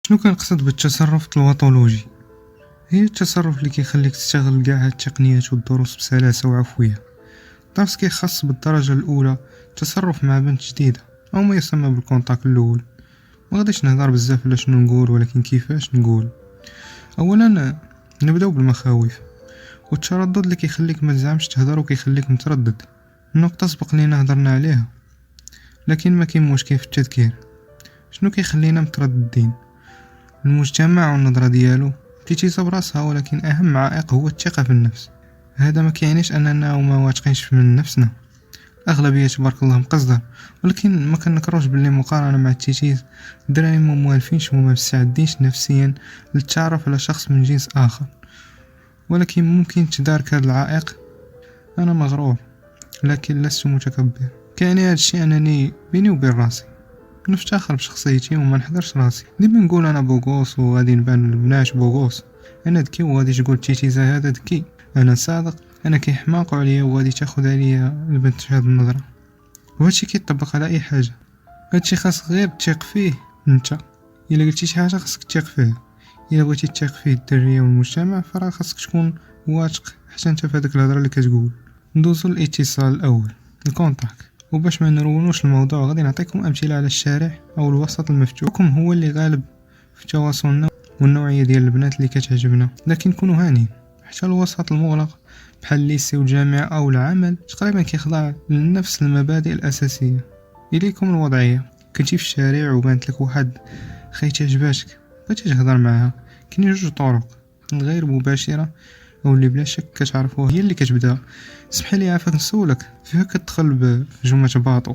شنو كنقصد بالتصرف التلواطولوجي؟ هي التصرف اللي كيخليك تستغل كاع هاد التقنيات والدروس بسلاسة وعفوية. درس كيخص بالدرجة الأولى تصرف مع بنت جديدة أو ما يسمى بالكونتاك الأول. ما غاديش نهضر بزاف على شنو نقول، ولكن كيفاش نقول. أولا نبداو بالمخاوف والتردد اللي كيخليك ما تزعمش تهضر وكيخليك متردد. النقطة سبق لينا هضرنا عليها، لكن ما كاين مشكل في التذكير. شنو كيخلينا مترددين؟ المجتمع والنظرة ديالو بتيتيزا براسها، ولكن أهم عائق هو الثقة في النفس. هذا ما كيعنيش أننا ما واثقينش من نفسنا، أغلبية تبارك الله مقصدة، ولكن ما كنكروش باللي مقارنة مع التيتيز الدراري ما موالفينش وما مستعدينش نفسيا للتعرف على شخص من جنس آخر. ولكن ممكن تدارك هذا العائق. أنا مغرور لكن لست متكبر. كان هذا الشيء أنني بيني وبين راسي نفتخر بشخصيتي وما نحضرش راسي. ديما نقول انا بوغوس وغادي نبان للبنات بوغوس، انا ذكي وغادي تقول تيتيزا هذا ذكي، انا صادق، انا كيحماقوا عليا وغادي تاخذ عليا البنت هذه النظره. وهادشي كيطبق على اي حاجه. هادشي خاص غير تثق فيه انت. الا قلتي شي حاجه خاصك تثق فيها. الا بغيتي تثق فيه الدريه والمجتمع فراه خاصك تكون واثق حتى انت في هذيك الهضره اللي كتقول. ندوزو للاتصال الاول، الكونتاك. وباش ما نرونوش الموضوع غادي نعطيكم امثله على الشارع او الوسط المفتوح. حكم هو اللي غالب في تواصلنا والنوعيه ديال البنات اللي كتعجبنا، لكن كونوا هانين. حتى الوسط المغلق بحال الليسي والجامعه او العمل تقريبا كيخضع لنفس المبادئ الاساسيه. اليكم الوضعيه، كنتي في الشارع وبانت لك واحد خيت عجباتك، بغيتي تهضر معها. كاين جوج طرق، الغير مباشره او اللي بلا شك كتعرفوها، هي اللي كتبدا. اسمح لي عافاك نسولك، فيها كتدخل بجمله باطو،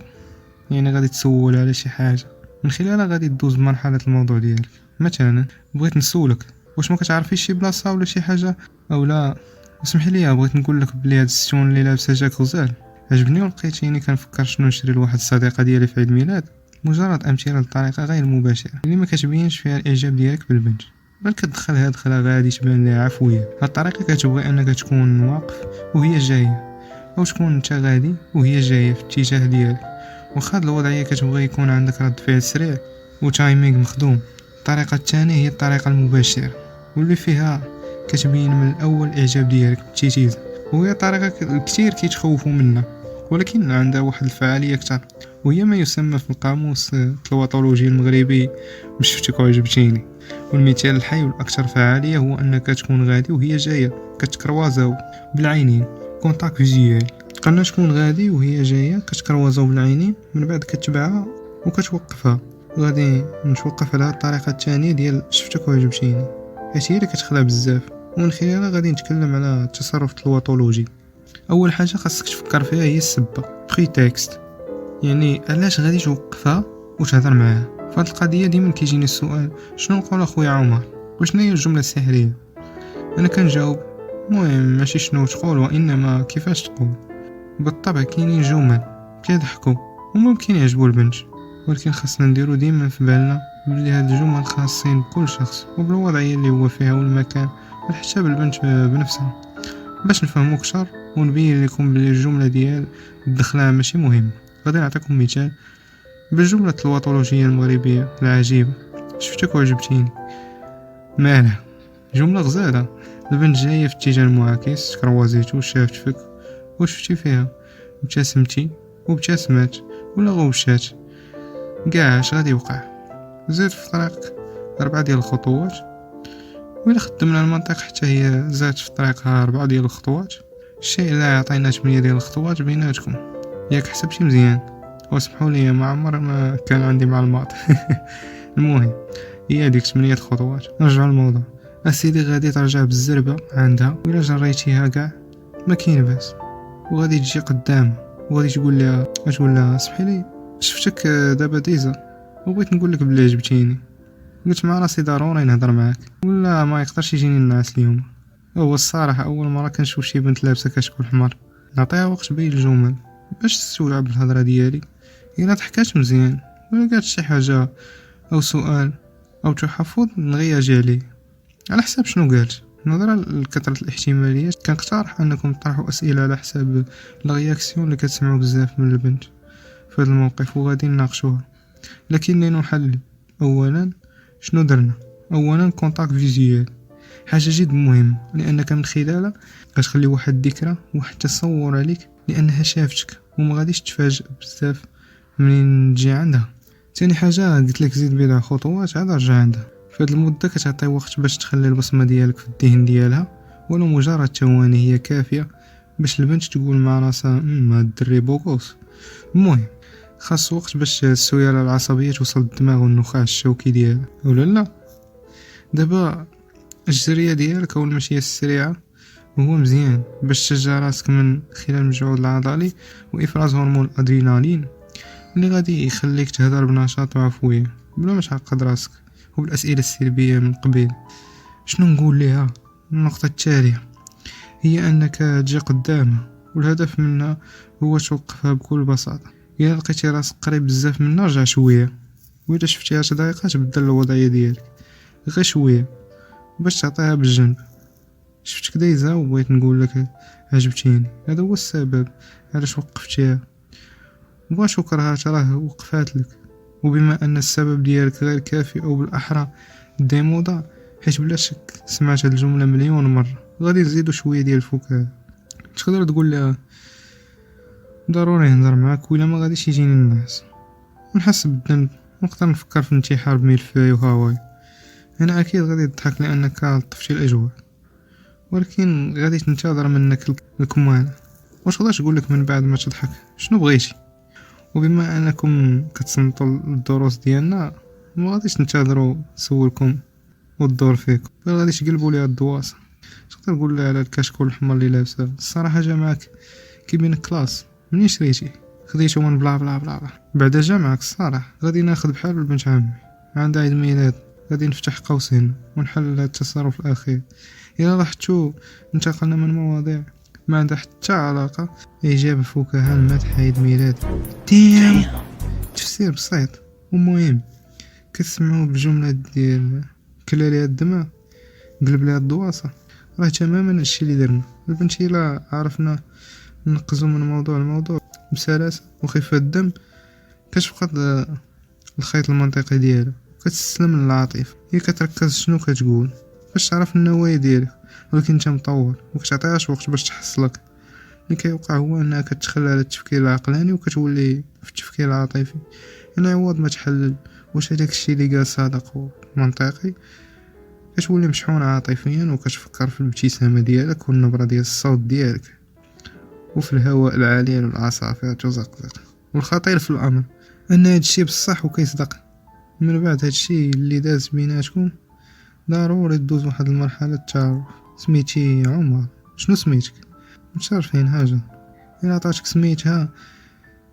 يعني غادي تسول على شي حاجه من خلالها غادي تدوز مرحله الموضوع ديالك. مثلا بغيت نسولك واش ما كتعرفيش شي بلاصه ولا شي حاجه، او لا اسمح لي بغيت نقول لك بلي هاد الستون اللي لابسه جاك غزال عجبني ولقيتيني كنفكر شنو نشري لواحد الصديقه ديالي في عيد ميلاد. مجرد امثله للطريقه غير مباشره اللي ما كتبينش فيها الاعجاب ديالك بالبنت، بل كتدخلها دخله غادي تبان لها عفويه. هاد الطريقه كتبغي انك تكون واقف وهي جايه، او تكون انت غادي وهي جايه في الاتجاه ديالك. واخا هاد الوضعيه كتبغي يكون عندك رد فعل سريع وتايمينغ مخدوم. الطريقه الثانيه هي الطريقه المباشره، واللي فيها كتبين من الاول الاعجاب ديالك بالتيتيز. وهي طريقه كثير كيتخوفوا منها، ولكن عندها واحد الفعاليه اكثر، وهي ما يسمى في القاموس التلواطولوجي المغربي مش شفتك وعجبتيني. والمثال الحي والاكثر فعاليه هو انك تكون غادي وهي جايه، كتكروازاو بالعينين، كونتاك فيزيوال. قلنا تكون غادي وهي جايه كتكروازاو بالعينين، من بعد كتبعها وكتوقفها. غادي نتوقف على الطريقه الثانيه ديال شفتك وعجبتيني، حيت هي اللي كتخلع بزاف، ومن خلالها غادي نتكلم على التصرف التلواطولوجي. اول حاجه خاصك تفكر فيها هي السبه، بري تكست، يعني علاش غادي توقفها وتهضر معاها. فهاد القضيه ديما كيجيني السؤال، شنو نقول اخويا عمر، وشنو هي الجمله السحريه؟ انا كنجاوب المهم ماشي شنو تقول وانما كيفاش تقول. بالطبع كاينين جمل كيضحكوا وممكن يعجبوا البنت، ولكن خاصنا نديرو ديما في بالنا بلي هاد الجمل خاصين بكل شخص وبالوضعيه اللي هو فيها والمكان، وحتى بالبنت بنفسها. باش نفهمو اكثر ونبين لكم بلي الجمله ديال الدخله ماشي مهم، غادي نعطيكم مثال بالجمله التلواطولوجيه المغربيه العجيبه، شفتك وعجبتيني. مالها جمله غزاله، البنت جايه في اتجاه المعاكس، كروازيتو، شافت فيك وشفتي فيها، ابتسمتي وابتسمات ولا غوشات، كاع اش غادي يوقع. زيد في طريقك 4 ديال الخطوات، وإلا خدمنا المنطق حتى هي زادت في طريقها 4 ديال الخطوات. الشيء لا يعطينا 8 ديال الخطوات بيناتكم، ياك حسبتي مزيان؟ واسمحوا لي ما عمر ما كان عندي معلومات. المهم هي هذيك 8 خطوات. نرجع للموضوع، اسيدي غادي ترجع بالزربه عندها، وإلا جريتيها كاع ما كاين باس، وغادي تجي قدام وغادي تقول لها اسمحي لي شفتك دابا ديزا وبغيت نقول لك بلي عجبتيني. قلت مع راسي ضروري نهضر معاك، ولا ما يقدرش يجيني الناس اليوم. هو الصراحه اول مره كنشوف شي بنت لابسه كشكول حمر، نعطيها وقت بين الجمل باش تستوعب الهضره ديالي. الا ضحكات مزيان ولا قالت شي حاجه او سؤال او تحفظ نغياجي عليه على حساب شنو قالت. نظرا لكثره الاحتماليات كنقترح انكم تطرحوا اسئله على حساب الرياكسيون اللي كتسمعوا بزاف من البنت في هذا الموقف، وغادي نناقشوها. لكن لنحلل اولا، شنو درنا؟ اولا كونتاكت فيزيوال، حاجه جد مهمه لانك من خلالها غتخلي واحد الذكرى واحد تصور عليك لانها شافتك وما غاديش تفاجئ بزاف منين تجي عندها. ثاني حاجه قلت لك زيد بضع خطوات عاد رجع عندها. في هاد المده كتعطي وقت باش تخلي البصمه ديالك في الذهن ديالها، ولو مجرد ثواني هي كافيه باش البنت تقول مع راسها هاد الدري بوكوس. المهم خاص وقت باش السيالة العصبية توصل للدماغ والنخاع الشوكي ديالها ولا لا. دابا الجرية ديالك او المشية السريعة هو مزيان باش تشجع راسك من خلال المجهود العضلي وافراز هرمون الادرينالين اللي غادي يخليك تهدر بنشاط وعفوية بلا ما تعقد راسك وبالاسئلة السلبية من قبل. شنو نقول ليها؟ النقطة التالية هي انك تجي قدامها والهدف منها هو توقفها بكل بساطة. إلا لقيتي راسك قريب بزاف منها رجع شوية، وإلا شفتيها دقيقة تبدل الوضعية ديالك غير شوية باش تعطيها بالجنب. شفتك دايزة وبغيت نقول لك عجبتيني، هذا هو السبب علاش وقفتيها وباش شكرها راه وقفات لك. وبما ان السبب ديالك غير كافي او بالاحرى ديموضة، حيت بلا شك سمعت هاد الجملة مليون مرة، غادي نزيدو شوية ديال الفكاهة. تقدر تقول لها ضروري نهضر معاك ولا ما غاديش يجيني الناس ونحس بالذنب ونقدر نفكر في الانتحار بملفاي وهاواي. انا اكيد غادي تضحك لانك لطفتي الاجواء، ولكن غادي تنتظر منك الكمال. واش تقدر تقول لك من بعد ما تضحك شنو بغيتي؟ وبما انكم كتصنتوا الدروس ديالنا ما غاديش ننتظروا نسولكم والدور فيكم، بل غادي تقلبوا ليها الدواسه. تقدر تقول لها على الكشكول الحمر اللي لابسه الصراحه جا معاك كي بين كلاس منين شريتي؟ خديته من بلا بلا بلا بلا بعد جا معاك الصراحه. غادي ناخذ بحال بنت عمي عندها عيد ميلاد، غادي نفتح قوسين ونحل هذا التصرف الاخير. الا لاحظتوا انتقلنا من مواضيع ما عندها حتى علاقه ايجاب الفكاهه المدح عيد ميلاد تيم تفسير بسيط ومهم. كتسمعوا بجمله ديال كلا ليها الدماغ قلب ليها الدواسه، راه تماما الشيء اللي درنا. البنت الا عرفنا نقزو من موضوع الموضوع بسلاسه وخفه الدم كتفقد الخيط المنطقي ديالها وكتستسلم للعاطفه. هي كتركز شنو كتقول باش تعرف النوايا ديالك، ولكن انت مطول وكتعطيهاش وقت باش تحصلك. اللي كيوقع هو انها كتخلى على التفكير العقلاني وكتولي في التفكير العاطفي. انا عوض ما تحلل واش هداك الشيء اللي قال صادق ومنطقي، كتولي مشحون عاطفيا وكتفكر في الابتسامه ديالك والنبره ديال الصوت ديالك وفي الهواء العالي والعصافير تزقزق. والخطير في الامر ان هادشي بصح وكيصدق. من بعد هادشي اللي داز بيناتكم ضروري تدوز واحد المرحله التعارف. سميتي عمر، شنو سميتك؟ متشرفين حاجه. الا عطاتك سميتها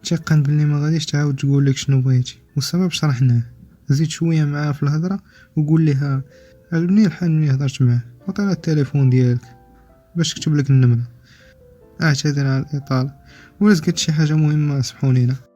تيقن بلي ما غاديش تعاود تقول لك شنو بغيتي، والسبب شرحناه. زيد شويه معاه في الهضره وقول لها عجبني الحال ملي هضرت معاه، عطيها التليفون ديالك باش تكتب لك النمره. اعتذر على الاطاله، ولا قلت شي حاجه مهمه سمحوني لها.